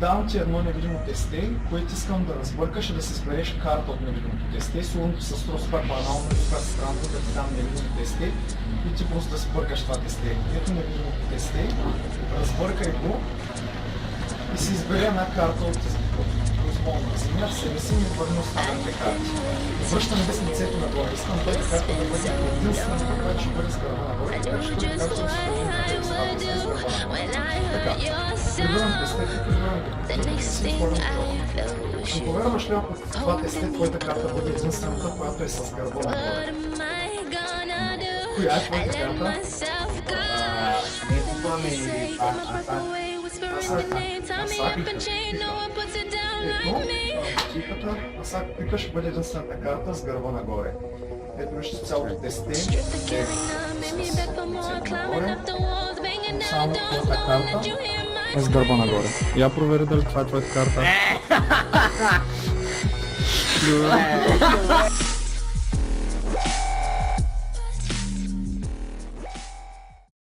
Давам ти едно невидимо тесте, което искам да разбъркаш и да си избереш карта от невидимото тесте. Сигурно се струва супер банално, супер странно да ти дам невидимо тесте и ти просто да си бъркаш това тесте. Ето невидимото тесте, разбъркай го и си избери една карта от произволна. Вземи в себе си и върни останалите карти. Връщам без лицето нагоре. Искам тази карта да бъде единствената, която ще бъде с гърба нагоре. Така ще бъде карта да се бъде с гърба нагоре. Така, прибирам тестето, прибирам го. Си отворям това. Ще повярваш ли, ако това тесте, твоята карта бъде единствената, която е с гърба нагоре? Коя е твоята карта? Асак пика ще бъде единствената карта с гърба нагоре. Ето вижте цялото тесте. Само твоята карта е с гърба нагоре. Я провери дали това е твоята карта.